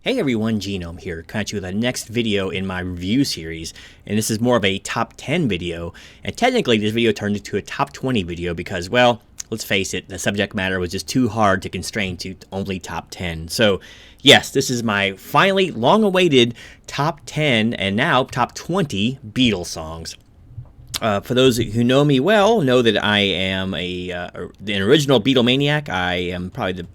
Hey everyone, Genome here, coming at you with the next video in my review series, and this is more of a top 10 video, and technically this video turned into a top 20 video because, well, let's face it, the subject matter was just too hard to constrain to only top 10. So, yes, this is my finally long-awaited top 10 and now top 20 Beatles songs. For those who know me well, know that I am an original Beatlemaniac. I am probably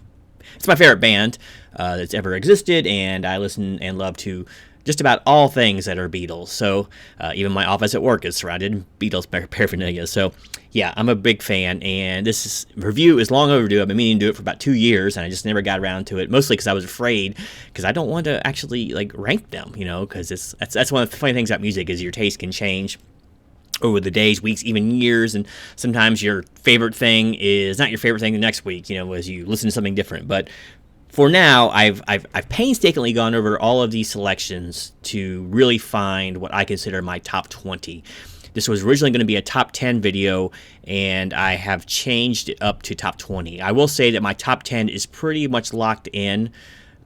it's my favorite band that's ever existed, and I listen and love to just about all things that are Beatles. So even my office at work is surrounded in Beatles paraphernalia. So yeah, I'm a big fan, and this review is long overdue. I've been meaning to do it for about 2 years, and I just never got around to it, mostly because I was afraid, because I don't want to actually rank them, because that's one of the funny things about music is your taste can change over the days, weeks, even years, and sometimes your favorite thing is not your favorite thing the next week, as you listen to something different. But for now, I've painstakingly gone over all of these selections to really find what I consider my top 20. This was originally going to be a top 10 video, and I have changed it up to top 20. I will say that my top 10 is pretty much locked in,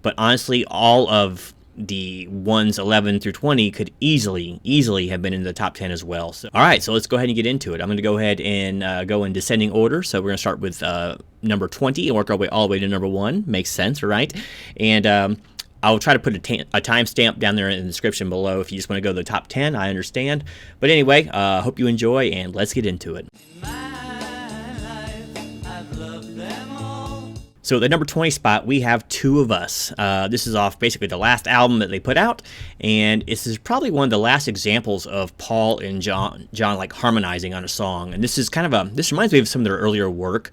but honestly, all of the ones 11 through 20 could easily have been in the top 10 as well. So, all right, so let's go ahead and get into it. I'm going to go ahead and go in descending order. So we're going to start with number 20 and work our way all the way to number 1. Makes sense, right? And I'll try to put a timestamp down there in the description below if you just want to go to the top 10. I understand. But anyway, hope you enjoy, and let's get into it. So at the number 20 spot, we have Two of Us. This is off basically the last album that they put out, and this is probably one of the last examples of Paul and John harmonizing on a song. And this is this reminds me of some of their earlier work.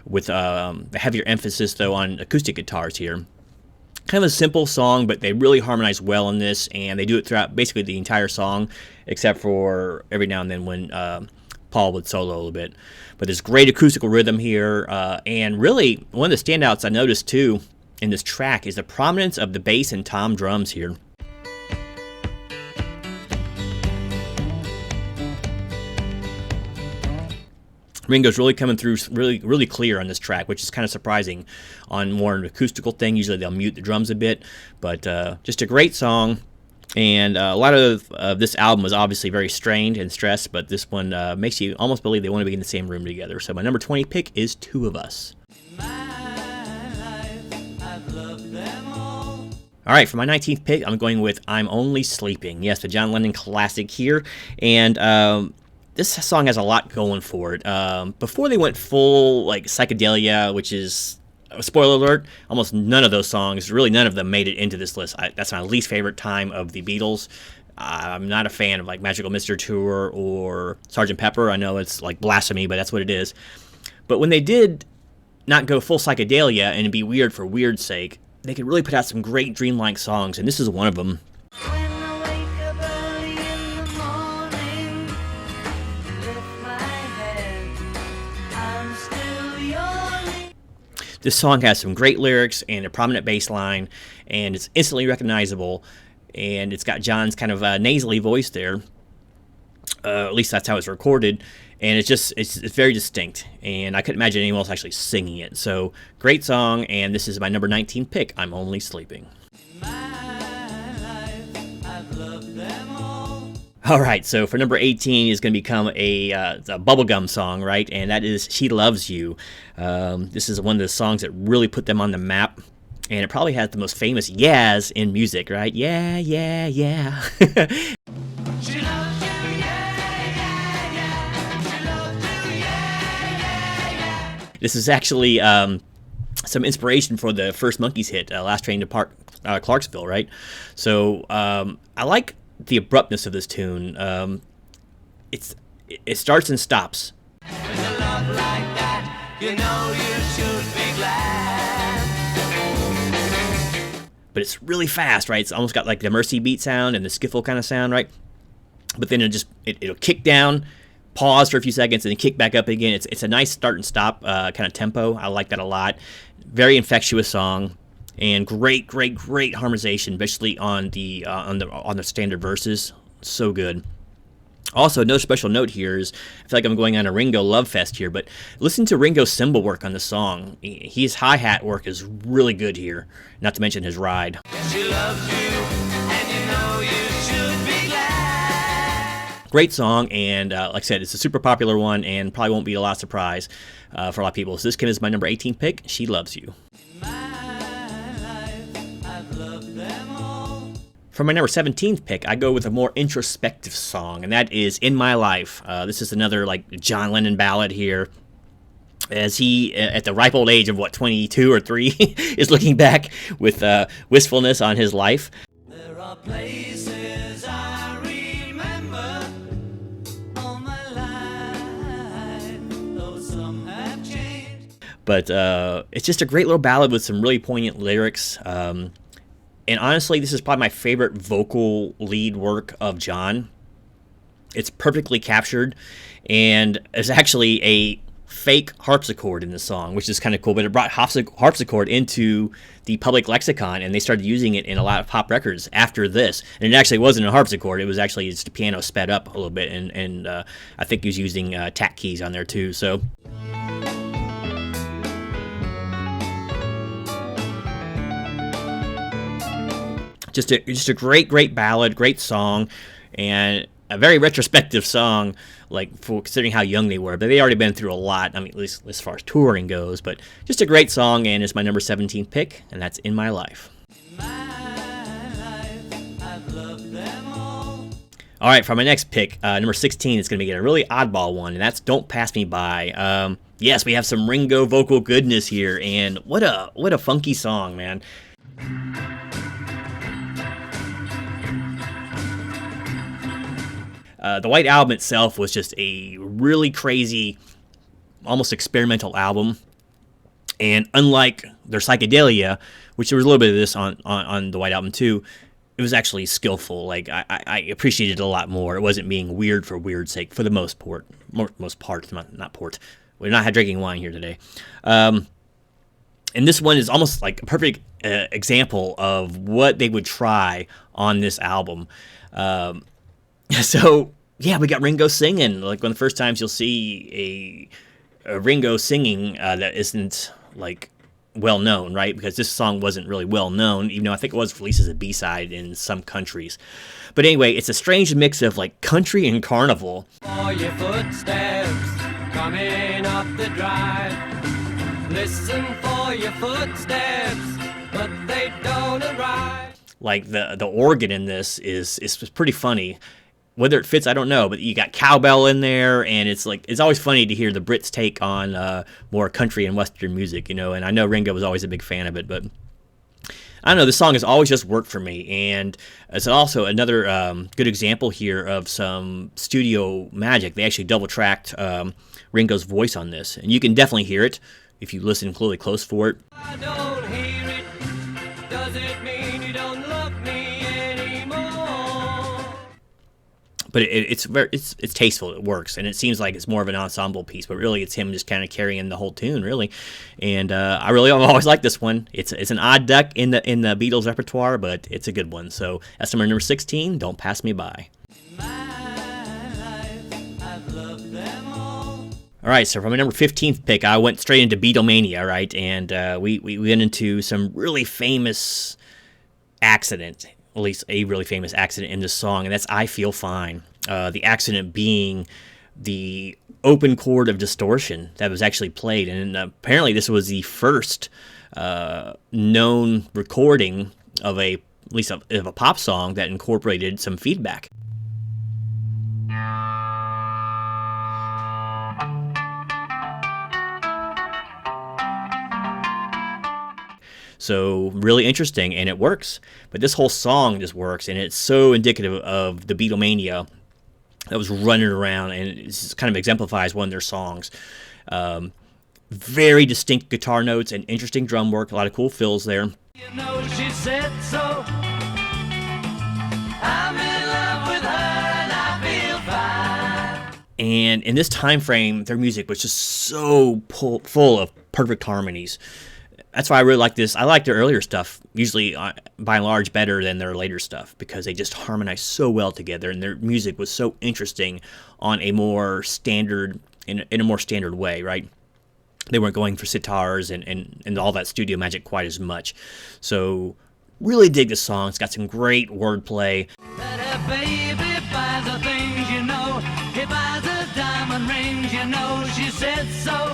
With a heavier emphasis, though, on acoustic guitars here. Kind of a simple song, but they really harmonize well in this, and they do it throughout basically the entire song, except for every now and then when Paul would solo a little bit. But there's great acoustical rhythm here, and really one of the standouts I noticed too in this track is the prominence of the bass and tom drums here. Ringo's really coming through really clear on this track, which is kind of surprising on more an acoustical thing. Usually they'll mute the drums a bit, but just a great song. And a lot of this album was obviously very strained and stressed, but this one makes you almost believe they want to be in the same room together. So my number 20 pick is Two of Us. All right, for my 19th pick, I'm going with I'm Only Sleeping. Yes, the John Lennon classic here. And this song has a lot going for it. Before they went full psychedelia, which is a spoiler alert, almost none of those songs, really none of them made it into this list. That's my least favorite time of the Beatles. I'm not a fan of Magical Mystery Tour or Sgt. Pepper. I know it's blasphemy, but that's what it is. But when they did not go full psychedelia and be weird for weird's sake, they could really put out some great dreamlike songs, and this is one of them. This song has some great lyrics and a prominent bass line, and it's instantly recognizable, and it's got John's kind of nasally voice there. At least that's how it's recorded, and it's very distinct, and I couldn't imagine anyone else actually singing it. So great song, and this is my number 19 pick, I'm Only Sleeping. All right, so for number 18 is going to become a bubblegum song, right? And that is She Loves You. This is one of the songs that really put them on the map, and it probably has the most famous yeahs in music, right? Yeah, yeah, yeah. She loves you, yeah, yeah, yeah. She loves you, yeah, yeah, yeah. This is actually some inspiration for the first Monkees hit, Last Train to Clarksville, right? So I like the abruptness of this tune. It starts and stops. With a love like that, you know you should be glad. But it's really fast, right? It's almost got the Mercy beat sound and the skiffle kind of sound, right? But then it'll kick down, pause for a few seconds, and then kick back up again. It's a nice start and stop kind of tempo. I like that a lot. Very infectious song. And great harmonization, especially on the standard verses. So good. Also, no special note here is I feel like I'm going on a Ringo love fest here, but listen to Ringo's cymbal work on the song. His hi-hat work is really good here, not to mention his ride. She loves you, and you know you should be glad. Great song, and like I said, it's a super popular one and probably won't be a lot of surprise for a lot of people. So this is my number 18 pick, She Loves You. For my number 17th pick, I go with a more introspective song, and that is In My Life. This is another like John Lennon ballad here, as he, at the ripe old age of, 22 or 3, is looking back with wistfulness on his life. There are places I remember all my life, though some have changed. But it's just a great little ballad with some really poignant lyrics. And honestly, this is probably my favorite vocal lead work of John. It's perfectly captured, and there's actually a fake harpsichord in the song, which is kind of cool, but it brought harpsichord into the public lexicon, and they started using it in a lot of pop records after this. And it actually wasn't a harpsichord, it was actually just a piano sped up a little bit, and I think he was using tack keys on there too. So just a great ballad, great song, and a very retrospective song, like, for considering how young they were. But they already been through a lot, I mean, at least as far as touring goes. But just a great song, and it's my number 17 pick, and that's In My Life. All right, for my next pick, number 16, is going to be a really oddball one, and that's Don't Pass Me By. Yes, we have some Ringo vocal goodness here, and what a funky song, man. The White Album itself was just a really crazy, almost experimental album. And unlike their Psychedelia, which there was a little bit of this on the White Album too, it was actually skillful. Like, I appreciated it a lot more. It wasn't being weird for weird's sake, for the most part. Not port. We're not drinking wine here today. And this one is almost like a perfect example of what they would try on this album. So, yeah, we got Ringo singing. Like, one of the first times you'll see a Ringo singing that isn't, like, well known, right? Because this song wasn't really well known, even though I think it was released as a B-side in some countries. But anyway, it's a strange mix of, like, country and carnival. For your footsteps coming up the drive, listen for your footsteps, but they don't arrive. Like, the organ in this is pretty funny. Whether it fits, I don't know, but you got cowbell in there, and it's always funny to hear the Brits take on more country and western music, you know. And I know Ringo was always a big fan of it, but I don't know, this song has always just worked for me, and it's also another good example here of some studio magic. They actually double-tracked Ringo's voice on this, and you can definitely hear it if you listen really close for it. I don't hear it. Does it mean you don't love me anymore? But it's tasteful. It works, and it seems like it's more of an ensemble piece. But really, it's him just kind of carrying the whole tune, really. And I've always liked this one. It's an odd duck in the Beatles repertoire, but it's a good one. So that's number 16. Don't Pass Me By. All right, so from my number 15th pick, I went straight into Beatlemania, right? And we went into some really famous accident. At least a really famous accident in this song, and that's I Feel Fine. The accident being the open chord of distortion that was actually played, and apparently this was the first known recording of at least of a pop song that incorporated some feedback. So really interesting, and it works. But this whole song just works, and it's so indicative of the Beatlemania that was running around, and it just kind of exemplifies one of their songs. Very distinct guitar notes and interesting drum work, a lot of cool fills there. You know she said so. I'm in love with her and I feel fine. And in this time frame, their music was just so full of perfect harmonies. that's why I really like this. I like their earlier stuff, usually by and large better than their later stuff, because they just harmonize so well together, and their music was so interesting on a more standard, in a more standard way, right? They weren't going for sitars and all that studio magic quite as much. So really dig the song. It's got some great wordplay. That baby buys the things, you know. He buys the diamond rings, you know. She said so.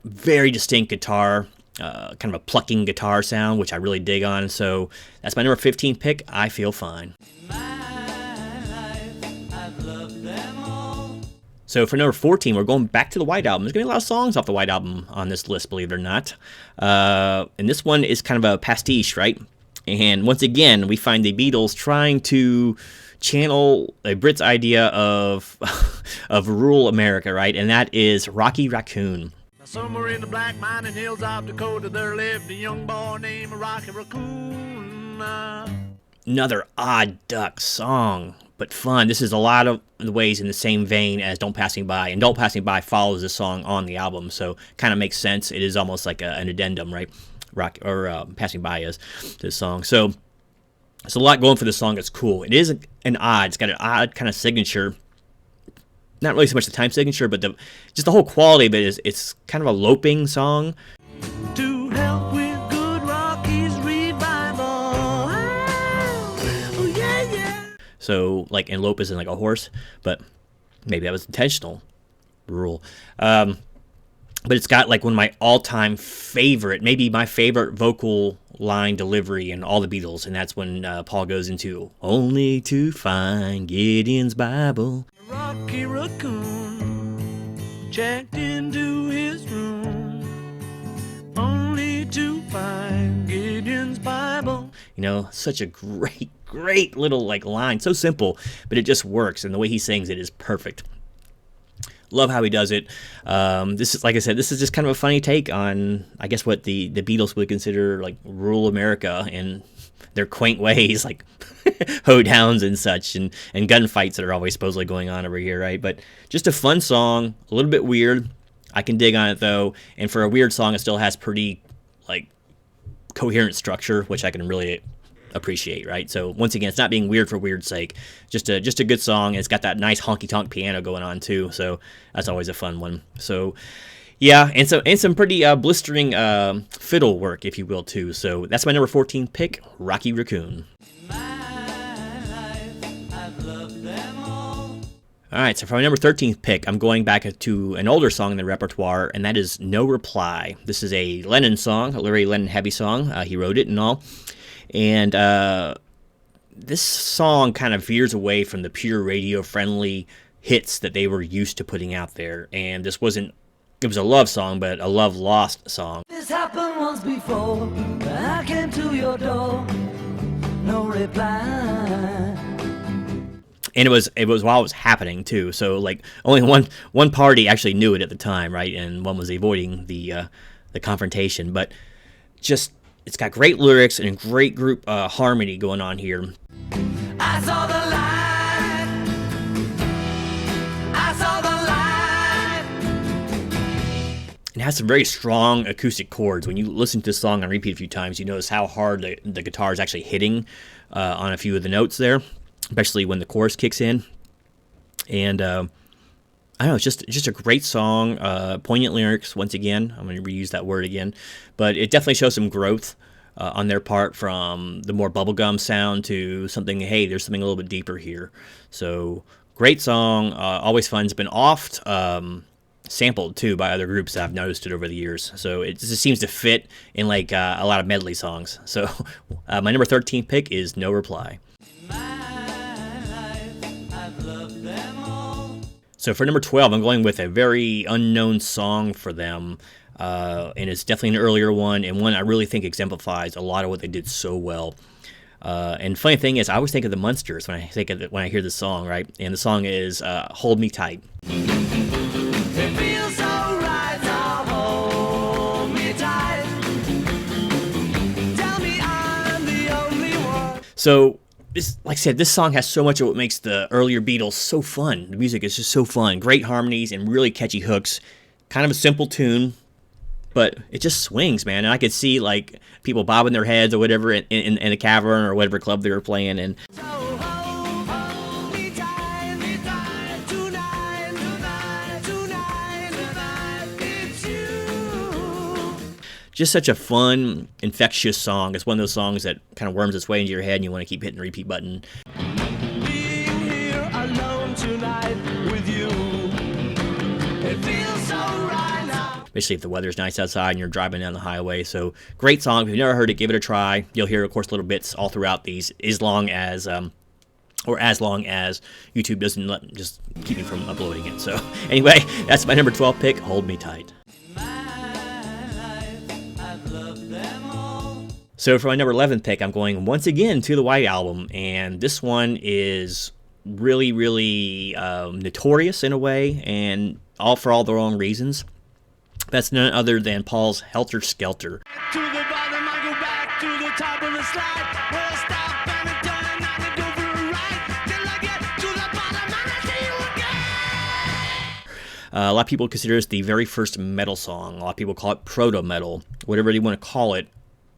Very distinct guitar, kind of a plucking guitar sound, which I really dig on. So that's my number 15 pick, I Feel Fine. So for number 14, we're going back to the White Album. There's going to be a lot of songs off the White Album on this list, believe it or not. And this one is kind of a pastiche, right? And once again, we find the Beatles trying to channel a Brit's idea of of rural America, right? And that is Rocky Raccoon. Somewhere in the black mining hills of Dakota, there lived a young boy named Rocky Raccoon. Another odd duck song, but fun. This is a lot of the ways in the same vein as Don't Pass Me By, and Don't Pass Me By follows the song on the album, so kind of makes sense. It is almost like an addendum, right? Passing By is this song. So there's a lot going for this song. It's cool. It is it's got an odd kind of signature. Not really so much the time signature, but just the whole quality of it is it's kind of a loping song. To help with good Rocky's revival. Oh, yeah, yeah. So, like, and lope isn't like a horse, but maybe that was intentional. Rural. But it's got like one of my all-time favorite, maybe my favorite vocal line delivery in all the Beatles, and that's when Paul goes into "Only to find Gideon's Bible." Rocky Raccoon checked into his room, only to find Gideon's Bible. You know, such a great little like line, so simple, but it just works, and the way he sings it is perfect. Love how he does it. This is, like I said, this is just kind of a funny take on, I guess, what the Beatles would consider like rural America and their quaint ways, like hoedowns and such, and gunfights that are always supposedly going on over here, right? But just a fun song, a little bit weird. I can dig on it though, and for a weird song, it still has pretty like coherent structure, which I can really appreciate, right? So once again, it's not being weird for weird's sake. Just a good song. It's got that nice honky tonk piano going on too, so that's always a fun one. So yeah, and some pretty blistering fiddle work, if you will, too. So that's my number 14 pick, Rocky Raccoon. All right, so for my number 13th pick, I'm going back to an older song in the repertoire, and that is No Reply. This is a Lennon song, a Larry Lennon heavy song. He wrote it and all. And this song kind of veers away from the pure radio-friendly hits that they were used to putting out there. And this wasn't, it was a love song, but a love-lost song. This happened once before. I came to your door. No reply. And it was while it was happening too. So like only one party actually knew it at the time, right? And one was avoiding the confrontation. But just it's got great lyrics and a great group harmony going on here. I saw the light. I saw the light. It has some very strong acoustic chords. When you listen to this song on repeat a few times, you notice how hard the guitar is actually hitting on a few of the notes there, especially when the chorus kicks in. And I don't know, it's just a great song, poignant lyrics. Once again, I'm going to reuse that word again, but it definitely shows some growth on their part from the more bubblegum sound to something, hey, there's something a little bit deeper here. So great song, always fun. It's been oft sampled too by other groups that I've noticed it over the years. So it just seems to fit in like a lot of medley songs. So my number 13 pick is No Reply. So for number 12, I'm going with a very unknown song for them, and it's definitely an earlier one, and one I really think exemplifies a lot of what they did so well. And funny thing is, I always think of the Munsters when I hear this song, right? And the song is "Hold Me Tight." It feels so right, now hold me tight. Tell me I'm the only one. So, like I said, this song has so much of what makes the earlier Beatles so fun. The music is just so fun. Great harmonies and really catchy hooks. Kind of a simple tune, but it just swings, man. And I could see like people bobbing their heads or whatever in a cavern or whatever club they were playing. And just such a fun, infectious song. It's one of those songs that kind of worms its way into your head and you want to keep hitting the repeat button. Being here alone tonight with you, it feels so right now. Especially if the weather's nice outside and you're driving down the highway. So great song. If you've never heard it, give it a try. You'll hear, of course, little bits all throughout these, as long as YouTube doesn't just keep me from uploading it. So anyway, that's my number 12 pick, Hold Me Tight. So for my number 11 pick, I'm going once again to the White Album, and this one is really, really notorious in a way, and all for all the wrong reasons. That's none other than Paul's Helter Skelter. To the bottom, I go back to the top of the slide. Where I stop and I turn and I go for a ride. Till I get to the bottom and I see you again. A lot of people consider this the very first metal song. A lot of people call it proto-metal, whatever you want to call it.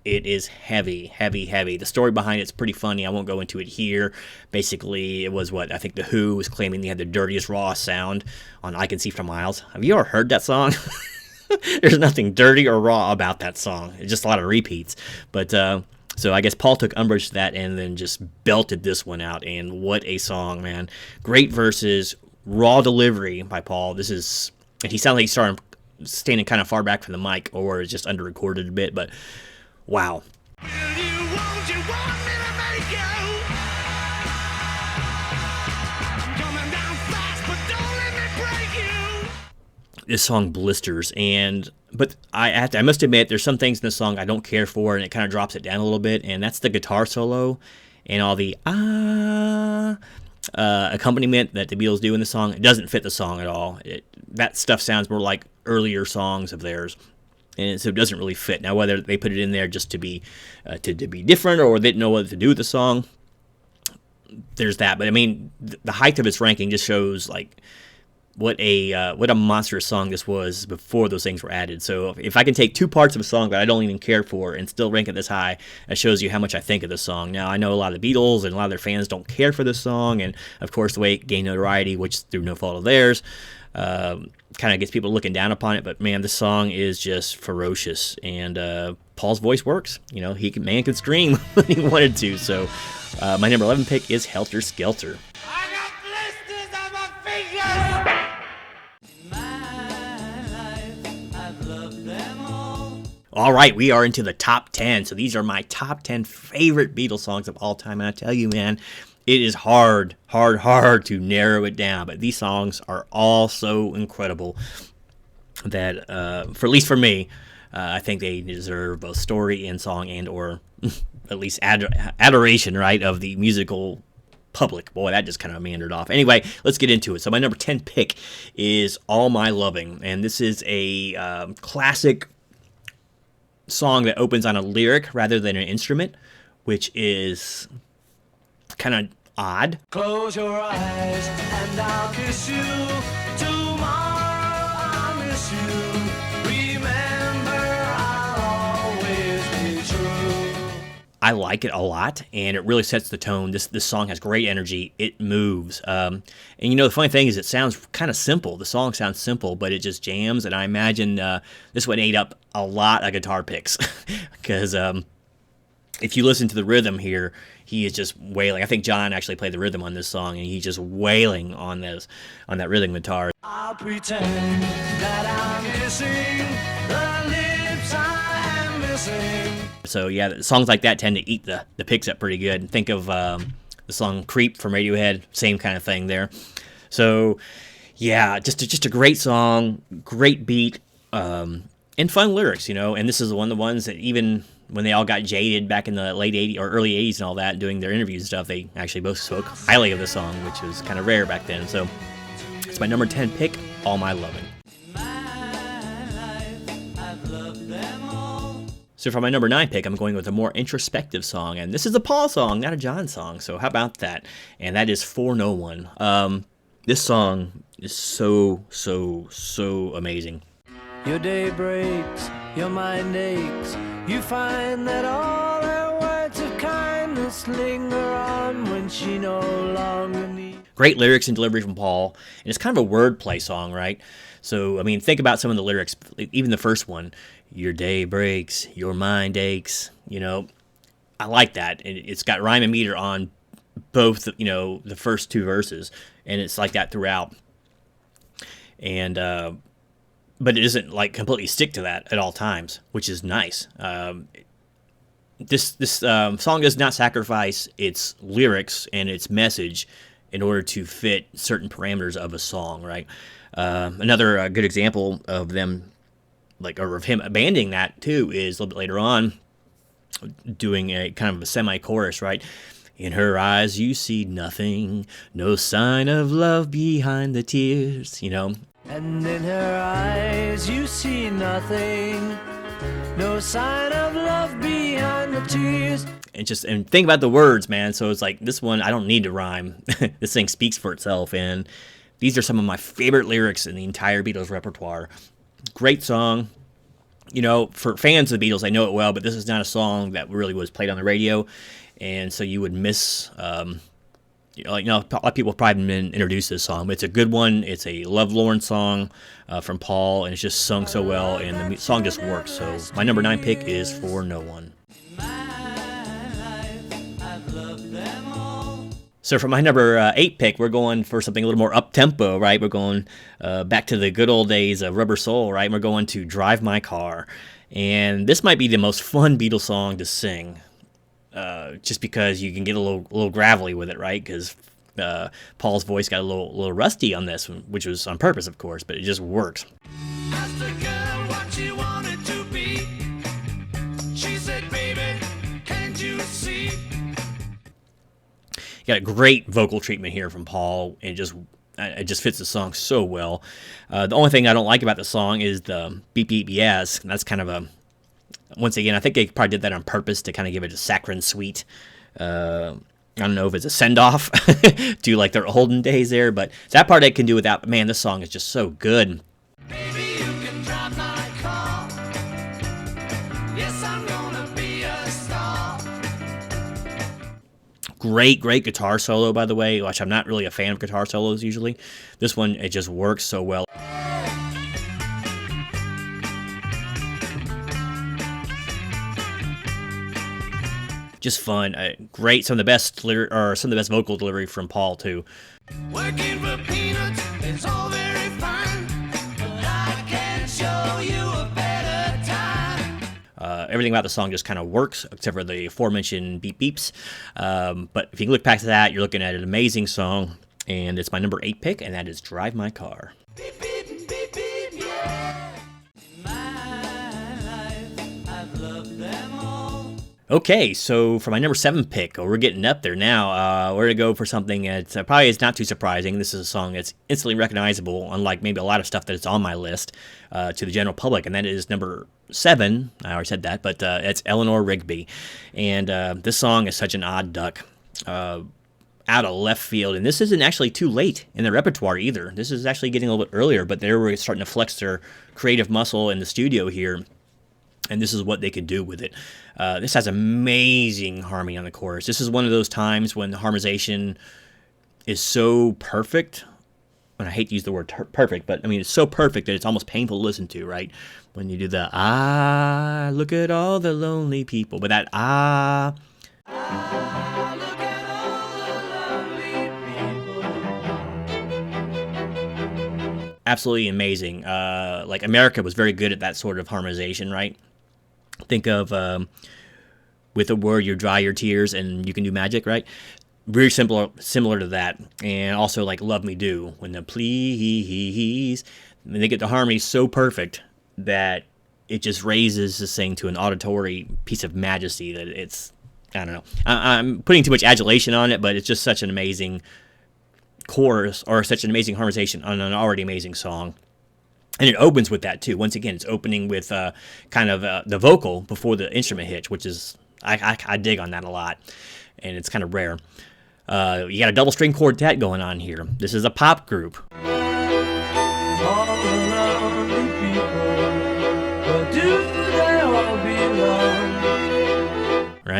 It is heavy, heavy, heavy. The story behind it's pretty funny. I won't go into it here. Basically, it was I think The Who was claiming they had the dirtiest, rawest sound on I Can See for Miles. Have you ever heard that song? There's nothing dirty or raw about that song. It's just a lot of repeats. But so I guess Paul took umbrage to that and then just belted this one out. And what a song, man. Great verses, raw delivery by Paul. And he sounded like he started standing kind of far back from the mic or just under-recorded a bit, but wow. Will you, won't you want me to make you? I'm coming down fast, but don't let me break you. This song blisters, but I must admit there's some things in the song I don't care for, and it kind of drops it down a little bit, and that's the guitar solo and all the accompaniment that the Beatles do in the song. It doesn't fit the song at all. That stuff sounds more like earlier songs of theirs. And so it doesn't really fit. Now, whether they put it in there just to be different or they didn't know what to do with the song, there's that. But I mean, the height of its ranking just shows like what a monstrous song this was before those things were added. So if I can take two parts of a song that I don't even care for and still rank it this high, that shows you how much I think of this song. Now, I know a lot of the Beatles and a lot of their fans don't care for this song, and of course the way it gained notoriety, which through no fault of theirs, kind of gets people looking down upon it. But man, this song is just ferocious, and Paul's voice works. You know, man could scream when he wanted to. So my number 11 pick is Helter Skelter. I got blisters on my fingers. All right, we are into the top 10. So these are my top 10 favorite Beatles songs of all time. And I tell you, man, it is hard to narrow it down. But these songs are all so incredible that, for at least for me, I think they deserve both story and song and or at least adoration, right, of the musical public. Boy, that just kind of meandered off. Anyway, let's get into it. So my number 10 pick is All My Loving. And this is a classic song that opens on a lyric rather than an instrument, which is kind of odd. Close your eyes and I'll kiss you. Tomorrow I'll miss you. Remember, I'll always be true. I like it a lot, and it really sets the tone. This song has great energy. It moves. And you know, the funny thing is it sounds kind of simple. The song sounds simple, but it just jams, and I imagine this one ate up a lot of guitar picks because if you listen to the rhythm here, he is just wailing. I think John actually played the rhythm on this song, and he's just wailing on that rhythm guitar. I'll pretend that I'm missing the lips I am missing. So yeah, songs like that tend to eat the picks up pretty good. Think of the song "Creep" from Radiohead, same kind of thing there. So yeah, just a great song, great beat, and fun lyrics, you know. And this is one of the ones that even when they all got jaded back in the late 80s or early 80s and all that, doing their interviews and stuff, they actually both spoke highly of the song, which was kind of rare back then. So it's my number 10 pick, All My Loving. So for my number 9 pick, I'm going with a more introspective song, and this is a Paul song, not a John song, so how about that? And that is For No One. This song is so amazing. Your day breaks your mind aches. You find that all her words of kindness linger on when she no longer needs. Great lyrics and delivery from Paul, and it's kind of a wordplay song, right? So, I mean, think about some of the lyrics, even the first one. Your day breaks, your mind aches, you know. I like that. It's got rhyme and meter on both, you know, the first two verses, and it's like that throughout. And, but it doesn't, like, completely stick to that at all times, which is nice. This song does not sacrifice its lyrics and its message in order to fit certain parameters of a song, right? Another good example of them, like, or of him abandoning that too, is a little bit later on, doing a kind of a semi-chorus, right? In her eyes you see nothing, no sign of love behind the tears, you know. And in her eyes you see nothing, no sign of love behind the tears. And think about the words, man. So it's like, this one, I don't need to rhyme. This thing speaks for itself, and these are some of my favorite lyrics in the entire Beatles repertoire. Great song. You know, for fans of the Beatles, I know it well, but this is not a song that really was played on the radio, and so you would miss, you know, a lot of people have probably been introduced to this song, but it's a good one. It's a lovelorn song from Paul, and it's just sung so well, and the song just works. So my number 9 pick is For No One. So for my number 8 pick, we're going for something a little more up-tempo, right? We're going back to the good old days of Rubber Soul, right? We're going to Drive My Car. And this might be the most fun Beatles song to sing, just because you can get a little gravelly with it, right? Because Paul's voice got a little rusty on this one, which was on purpose, of course, but it just works. Asked the girl what she wanted to be. She said, baby, can't you see? Got a great vocal treatment here from Paul, and it just fits the song so well. The only thing I don't like about the song is the beep beep yes. That's kind of once again, I think they probably did that on purpose to kind of give it a saccharine sweet. I don't know if it's a send off to like their olden days there, but that part I can do without. Man, this song is just so good. Baby, you can drive my car. Yes, I'm gonna be a star. Great guitar solo, by the way, which I'm not really a fan of guitar solos usually. This one, it just works so well. Just fun, great. Some of the best vocal delivery from Paul too. Working for peanuts is all very fine, but I can show you a better time. Everything about the song just kind of works, except for the aforementioned beep beeps. But if you look past that, you're looking at an amazing song, and it's my number 8 pick, and that is Drive My Car. Beep, beep, beep, beep, yeah. In my life, I've loved them all. Okay, so for my number 7 pick, we're getting up there now. We're going to go for something that probably is not too surprising. This is a song that's instantly recognizable, unlike maybe a lot of stuff that's on my list to the general public, and that is number 7. I already said that, but it's Eleanor Rigby. And this song is such an odd duck, out of left field. And this isn't actually too late in the repertoire either. This is actually getting a little bit earlier, but they were starting to flex their creative muscle in the studio here. And this is what they could do with it. This has amazing harmony on the chorus. This is one of those times when the harmonization is so perfect. And I hate to use the word perfect, but I mean, it's so perfect that it's almost painful to listen to, right? When you do the, look at all the lonely people. But that, Look at all the lonely people. absolutely amazing. Like America was very good at that sort of harmonization, right? Think of with a word you dry your tears and you can do magic, right? Very similar to that. And also like Love Me Do, when the please, and they get the harmony so perfect that it just raises this thing to an auditory piece of majesty that it's, I don't know. I'm putting too much adulation on it, but it's just such an amazing chorus, or such an amazing harmonization on an already amazing song. And it opens with that too. Once again, it's opening with kind of the vocal before the instrument hits, which is, I dig on that a lot, and it's kind of rare. You got a double string quartet going on here. This is a pop group. All the lonely people, what do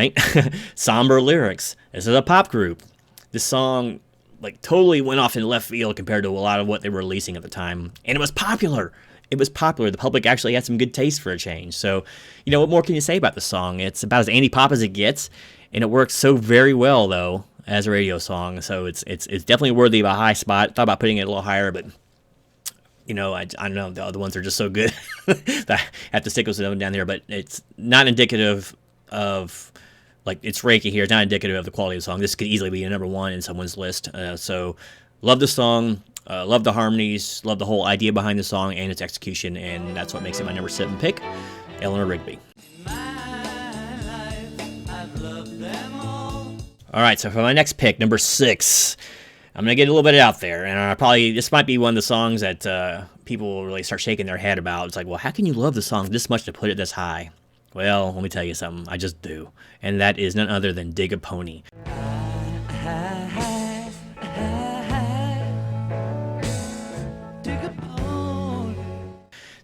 right? Somber lyrics. This is a pop group. This song like totally went off in left field compared to a lot of what they were releasing at the time, and it was popular. It was popular. The public actually had some good taste for a change. So, you know, what more can you say about the song? It's about as anti-pop as it gets, and it works so very well though as a radio song. So it's definitely worthy of a high spot. Thought about putting it a little higher, but you know, I don't know. The other ones are just so good that I have to stick with them down there. But it's not indicative of, like, it's ranking here. It's not indicative of the quality of the song. This could easily be a number one in someone's list. So love the song. Love the harmonies. Love the whole idea behind the song and its execution. And that's what makes it my number 7 pick, Eleanor Rigby. All right, so for my next pick, number 6, I'm going to get a little bit out there, and this might be one of the songs that people will really start shaking their head about. It's like, well, how can you love the song this much to put it this high? Well, let me tell you something. I just do, and that is none other than Dig a Pony.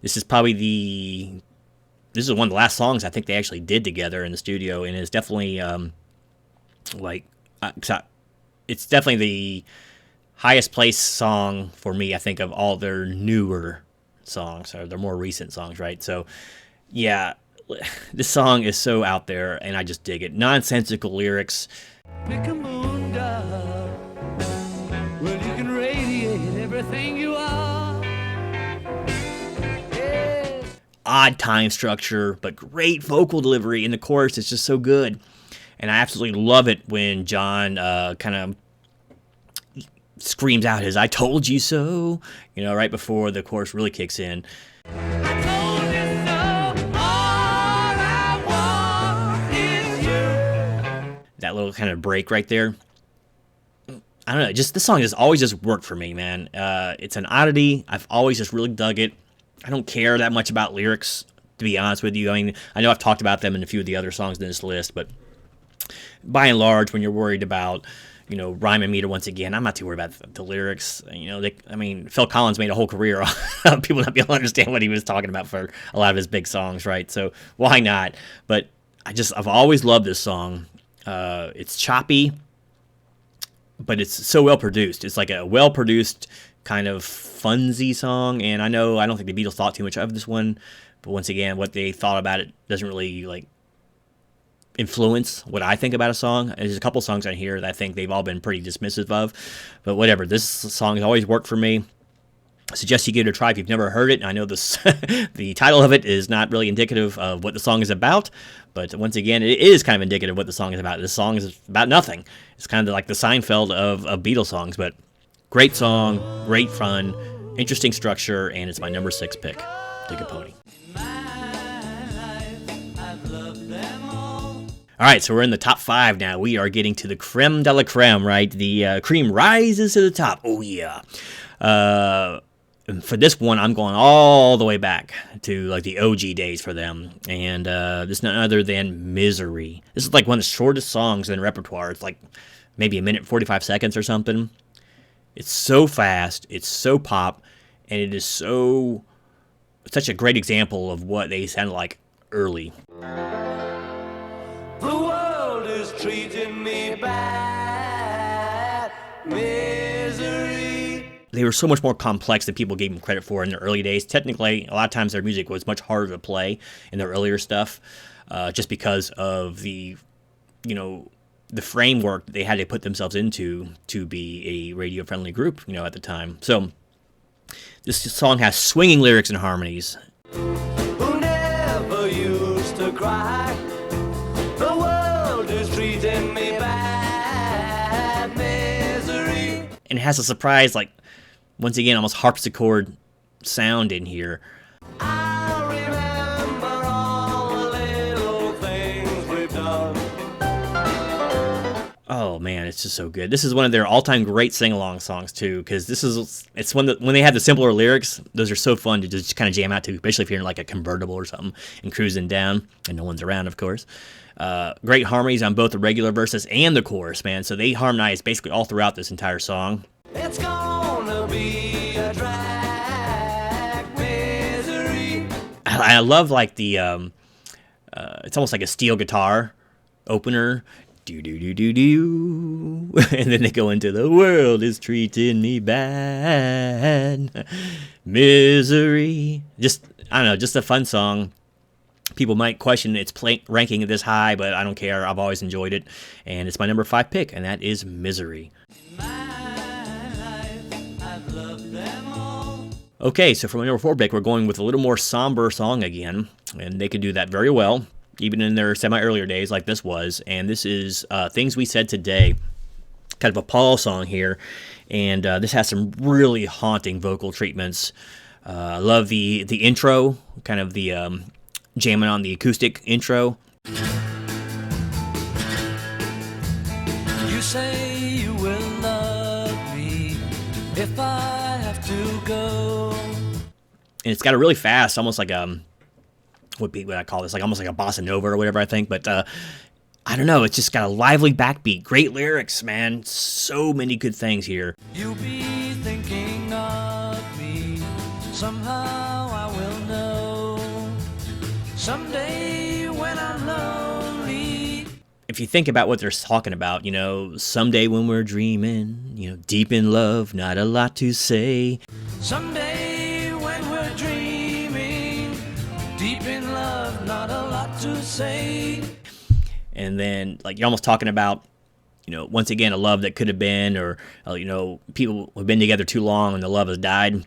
This is probably this is one of the last songs I think they actually did together in the studio, and it's definitely it's definitely the highest place song for me, I think, of all their newer songs, or their more recent songs, right? So, yeah, this song is so out there, and I just dig it. Nonsensical lyrics. Pick a moon dove. Well, you can radiate everything you are. Yeah. Odd time structure, but great vocal delivery in the chorus. It's just so good. And I absolutely love it when John kind of screams out his "I told you so," you know, right before the chorus really kicks in. I told you so, all I want is you. That little kind of break right there. I don't know, just this song has always just worked for me, man. It's an oddity. I've always just really dug it. I don't care that much about lyrics, to be honest with you. I mean, I know I've talked about them in a few of the other songs in this list, but by and large, when you're worried about, you know, rhyme and meter once again, I'm not too worried about the lyrics. You know, Phil Collins made a whole career of people not being able to understand what he was talking about for a lot of his big songs, right? So why not? But I've always loved this song. It's choppy, but it's so well produced. It's like a well produced kind of funsy song. And I don't think the Beatles thought too much of this one, but once again, what they thought about it doesn't really like influence what I think about a song. There's a couple songs on here that I think they've all been pretty dismissive of, but whatever. This song has always worked for me. I suggest you give it a try if you've never heard it. I know this the title of it is not really indicative of what the song is about, but once again, it is kind of indicative of what the song is about. This song is about nothing. It's kind of like the Seinfeld of Beatles songs, but great song, great fun, interesting structure, and it's my number 6 pick, Dig a Pony. All right, so we're in the top 5 now. We are getting to the creme de la creme, right? The cream rises to the top. Oh, yeah. For this one, I'm going all the way back to like the OG days for them. And this is none other than Misery. This is like one of the shortest songs in the repertoire. It's like maybe a minute and 45 seconds or something. It's so fast. It's so pop. And it is such a great example of what they sounded like early. The world is treating me bad. Misery. They were so much more complex than people gave them credit for in the early days. Technically, a lot of times their music was much harder to play in their earlier stuff, just because of the framework they had to put themselves into to be a radio-friendly group, at the time. So this song has swinging lyrics and harmonies. Who never used to cry. The world is treating me bad. Misery. And it has a surprise, like, once again, almost harpsichord sound in here. I remember all the little things we've done. Oh man, it's just so good. This is one of their all-time great sing-along songs too, because it's when they have the simpler lyrics, those are so fun to just kind of jam out to, especially if you're in like a convertible or something and cruising down and no one's around, of course. Great harmonies on both the regular verses and the chorus, man. So they harmonize basically all throughout this entire song. It's gonna be a drag. Misery. I love like the it's almost like a steel guitar opener. Do do do do do, and then they go into the world is treating me bad, misery. Just I don't know, just a fun song. People might question its ranking this high, but I don't care. I've always enjoyed it, and it's my number 5 pick, and that is Misery. Okay, so for my number 4 pick, we're going with a little more somber song again, and they could do that very well, even in their semi-earlier days like this was, and this is Things We Said Today, kind of a Paul song here, and this has some really haunting vocal treatments. I love the intro, kind of the jamming on the acoustic intro. You say you will love me if I have to go. And it's got a really fast, almost like what I call this, like almost like a bossa nova or whatever I think, but I don't know, it's just got a lively backbeat, great lyrics, man, so many good things here. You'll be thinking of me, somehow I will know, someday when I'm lonely. If you think about what they're talking about, you know, someday when we're dreaming, you know, deep in love, not a lot to say. Someday when we're dreaming, deep in love, not a lot to say. And then, like, you're almost talking about, you know, once again, a love that could have been, or, you know, people have been together too long and the love has died.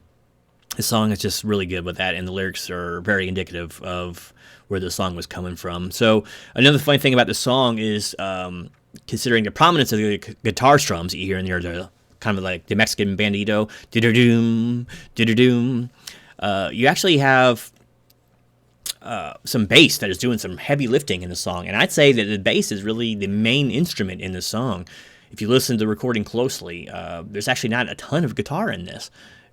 This song is just really good with that, and the lyrics are very indicative of where the song was coming from. So another funny thing about this song is considering the prominence of the guitar strums that you hear in there, the kind of like the Mexican bandito, do-do-doom, do-do-doom. You actually have some bass that is doing some heavy lifting in the song, and I'd say that the bass is really the main instrument in the song. If you listen to the recording closely, there's actually not a ton of guitar in this,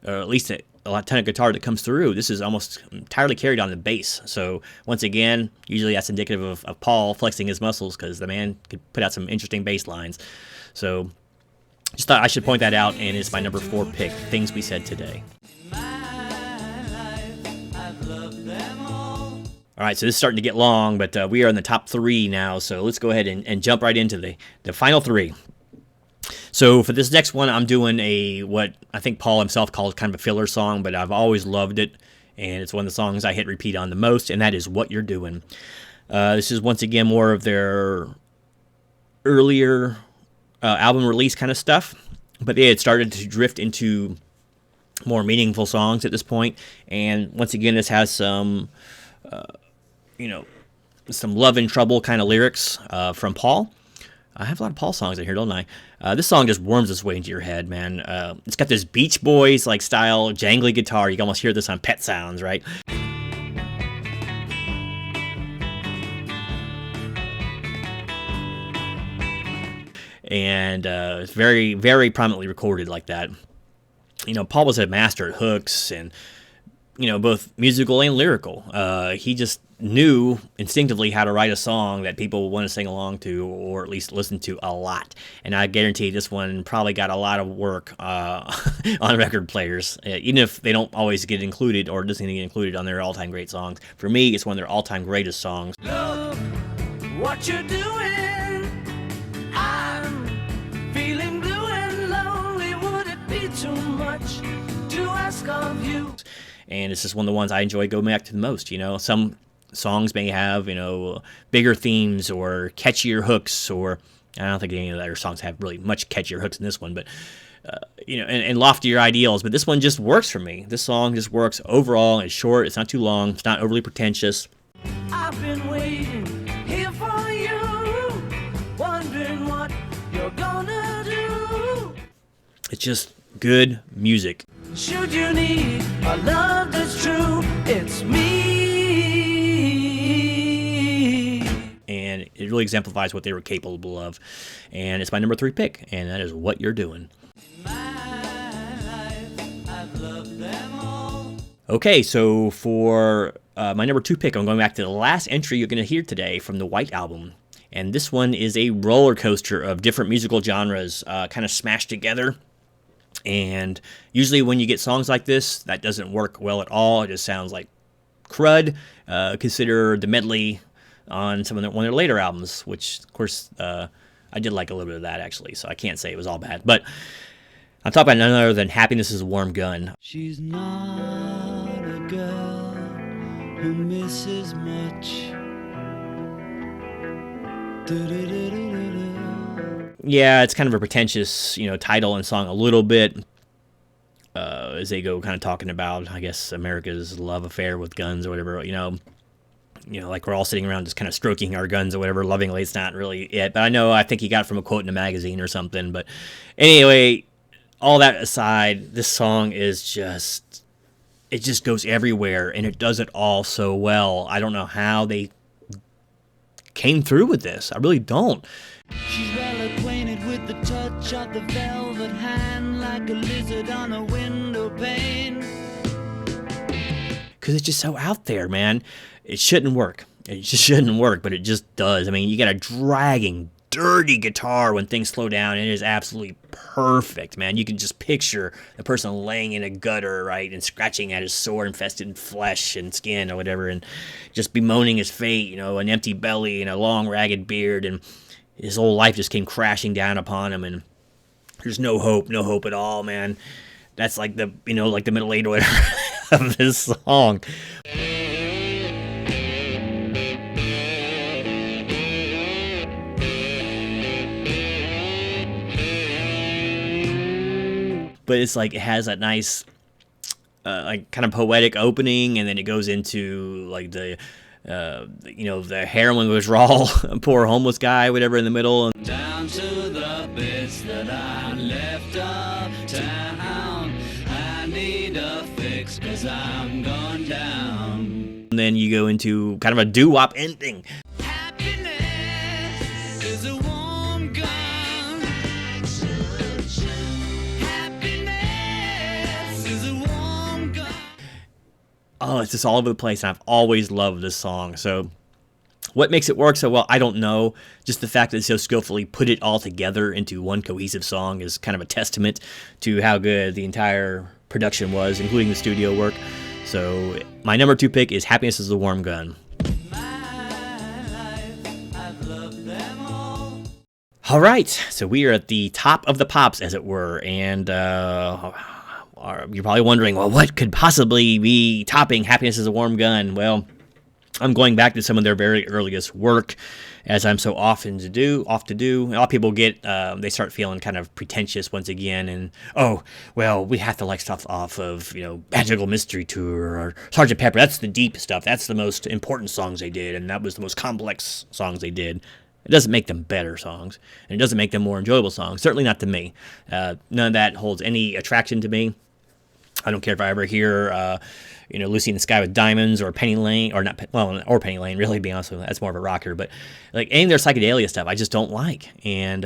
or at least a ton of guitar that comes through. This is almost entirely carried on the bass. So once again, usually that's indicative of Paul flexing his muscles, because the man could put out some interesting bass lines. So just thought I should point that out, and it's my number 4 pick, Things We Said Today. All right, so this is starting to get long, but we are in the top 3 now, so let's go ahead and jump right into the final 3. So for this next one, I'm doing what I think Paul himself called kind of a filler song, but I've always loved it, and it's one of the songs I hit repeat on the most, and that is What You're Doing. This is once again more of their earlier album release kind of stuff, but they had started to drift into more meaningful songs at this point, and once again, this has some, some love and trouble kind of lyrics from Paul. I have a lot of Paul songs in here, don't I? This song just worms its way into your head, man. It's got this Beach Boys like style jangly guitar. You can almost hear this on Pet Sounds, right? And it's very, very prominently recorded like that. You know, Paul was a master at hooks and, you know, both musical and lyrical. He just knew instinctively how to write a song that people want to sing along to, or at least listen to a lot. And I guarantee this one probably got a lot of work on record players, even if they don't always get included or doesn't get included on their all-time great songs. For me, it's one of their all-time greatest songs. Look what you're doing. I'm feeling blue and lonely. Would it be too much to ask of you? And it's just one of the ones I enjoy going back to the most. You know, some songs may have, you know, bigger themes or catchier hooks, or I don't think any of the other songs have really much catchier hooks than this one, but, and loftier ideals. But this one just works for me. This song just works overall. It's short. It's not too long. It's not overly pretentious. I've been waiting here for you, wondering what you're gonna do. It's just good music. Should you need a love that's true, it's me. And it really exemplifies what they were capable of. And it's my number 3 pick, and that is What You're Doing. Okay, so for my number 2 pick, I'm going back to the last entry you're going to hear today from the White Album. And this one is a roller coaster of different musical genres kind of smashed together. And usually when you get songs like this, that doesn't work well at all. It just sounds like crud. Consider the medley on one of their later albums, which, of course, I did like a little bit of that, actually, so I can't say it was all bad. But I'm talking about none other than Happiness is a Warm Gun. She's not a girl who misses much. Yeah, it's kind of a pretentious, title and song a little bit, as they go kind of talking about, I guess, America's love affair with guns or whatever, like we're all sitting around just kind of stroking our guns or whatever, lovingly. It's not really it, but I think he got it from a quote in a magazine or something. But anyway, all that aside, this song is it just goes everywhere, and it does it all so well. I don't know how they came through with this. I really don't. She's well acquainted with the touch of the velvet hand, like a lizard on a window pane. Because it's just so out there, man. It shouldn't work. It just shouldn't work, but it just does. I mean, you got a dragging, dirty guitar when things slow down, and it is absolutely perfect, man. You can just picture the person laying in a gutter, right, and scratching at his sore-infested flesh and skin or whatever, and just bemoaning his fate, an empty belly and a long, ragged beard, and his whole life just came crashing down upon him, and there's no hope at all, man. That's like the middle eight or whatever of this song. But it's like it has that nice, like kind of poetic opening, and then it goes into like the heroin withdrawal, poor homeless guy, whatever, in the middle. Down to the bits that I left uptown. I need a fix 'cause I'm gone down. And then you go into kind of a doo-wop ending. Happiness is a warm gun. Happiness is a warm gun. Oh, it's just all over the place, and I've always loved this song. So what makes it work so well, I don't know. Just the fact that it's so skillfully put it all together into one cohesive song is kind of a testament to how good the entire production was, including the studio work. So my number 2 pick is Happiness is a Warm Gun. All right, so we are at the top of the pops, as it were, and you're probably wondering, well, what could possibly be topping Happiness is a Warm Gun? Well, I'm going back to some of their very earliest work, as I'm so often off to do. A lot of people they start feeling kind of pretentious once again, and we have to like stuff off of Magical Mystery Tour or Sgt. Pepper. That's the deep stuff. That's the most important songs they did, and that was the most complex songs they did. It doesn't make them better songs, and it doesn't make them more enjoyable songs. Certainly not to me. None of that holds any attraction to me. I don't care if I ever hear, Lucy in the Sky with Diamonds or Penny Lane, or Penny Lane, really, to be honest with you. That's more of a rocker. But like any of their psychedelia stuff, I just don't like. And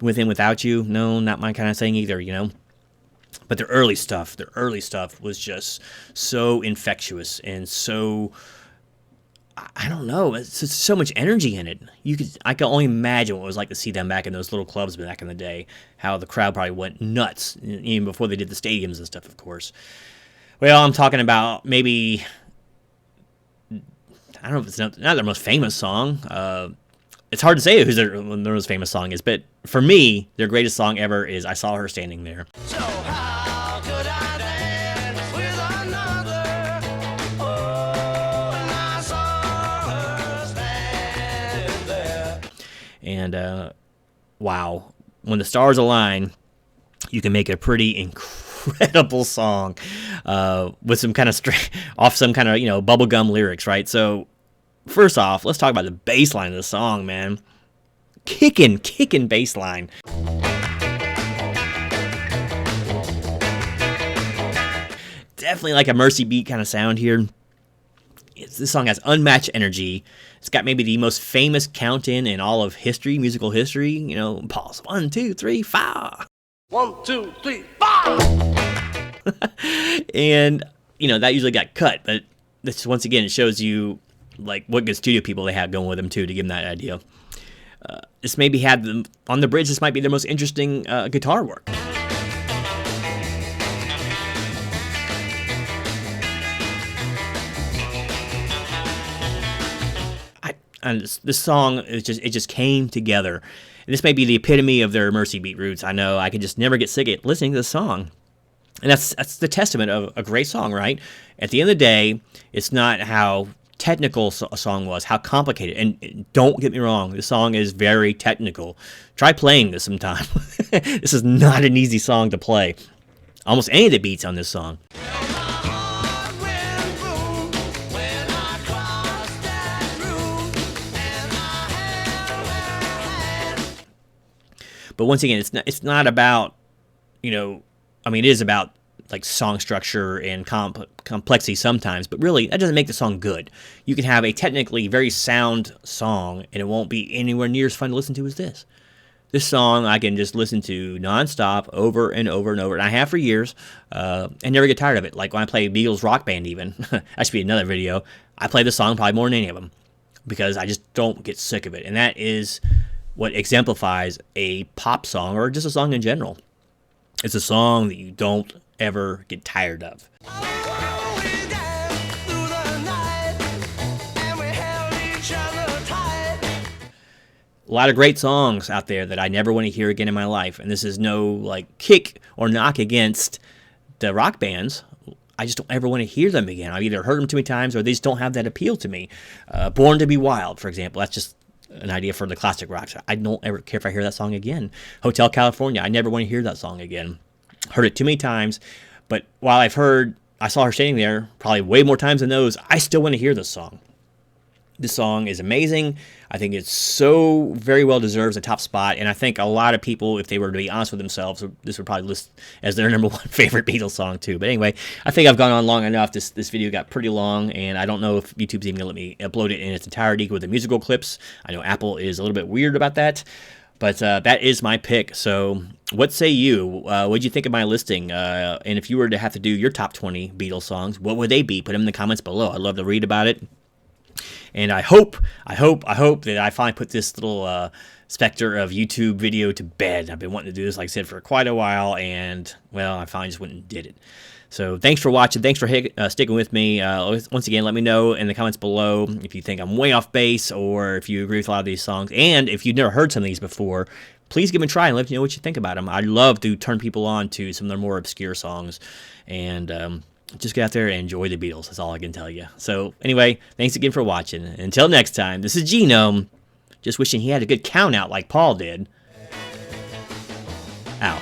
With and Without You, no, not my kind of thing either, But their early stuff was just so infectious and so, I don't know, it's just so much energy in it. I can only imagine what it was like to see them back in those little clubs back in the day, how the crowd probably went nuts, even before they did the stadiums and stuff, of course. Well, I'm talking about maybe, I don't know if it's not their most famous song. It's hard to say who their most famous song is, but for me, their greatest song ever is I Saw Her Standing There. So how could I dance with another? Oh, and I saw her standing there. And, wow, when the stars align, you can make a pretty incredible song with some kind of bubblegum lyrics, right? So first off, let's talk about the bass line of the song, man. Kicking bass line. Definitely like a Mercy Beat kind of sound here. This song has unmatched energy. It's got maybe the most famous count-in all of history, musical history. Pause. 1, 2, 3, 4. 1, 2, 3, 4! And, that usually got cut. But this, once again, it shows you, like, what good studio people they have going with them, too, to give them that idea. This maybe had them on the bridge. This might be their most interesting guitar work. And this song is just came together. And this may be the epitome of their Mercy Beat roots. I know I can just never get sick of listening to this song. And that's the testament of a great song, right? At the end of the day, it's not how technical a song was, how complicated. And don't get me wrong, this song is very technical. Try playing this sometime. This is not an easy song to play. Almost any of the beats on this song. But once again, it's not about, you know, I mean, it is about like song structure and complexity sometimes, but really that doesn't make the song good. You can have a technically very sound song and it won't be anywhere near as fun to listen to as this. This song I can just listen to nonstop over and over and over, and I have for years, and never get tired of it. Like when I play Beatles Rock Band even, that should be another video, I play this song probably more than any of them because I just don't get sick of it. And that is what exemplifies a pop song or just a song in general. It's a song that you don't ever get tired of. A lot of great songs out there that I never want to hear again in my life, and this is no like kick or knock against the rock bands. I just don't ever want to hear them again. I've either heard them too many times or they just don't have that appeal to me. Born to be Wild, for example, that's just an idea for the classic rock. I don't ever care if I hear that song again. Hotel California, I never want to hear that song again. Heard it too many times, but while I saw her standing there probably way more times than those, I still want to hear this song. This song is amazing. I think it's so very well deserves a top spot, and I think a lot of people, if they were to be honest with themselves, this would probably list as their number one favorite Beatles song too. But anyway, I think I've gone on long enough. This video got pretty long, and I don't know if YouTube's even going to let me upload it in its entirety with the musical clips. I know Apple is a little bit weird about that, but that is my pick. So what say you? What did you think of my listing? And if you were to have to do your top 20 Beatles songs, what would they be? Put them in the comments below. I'd love to read about it. And I hope that I finally put this little specter of YouTube video to bed. I've been wanting to do this, like I said, for quite a while, and, well, I finally just went and did it. So thanks for watching. Thanks for sticking with me. Once again, let me know in the comments below if you think I'm way off base or if you agree with a lot of these songs. And if you've never heard some of these before, please give them a try and let me know what you think about them. I'd love to turn people on to some of their more obscure songs. And just get out there and enjoy the Beatles. That's all I can tell you. So anyway, thanks again for watching. Until next time, this is Genome. Just wishing he had a good count out like Paul did. Out.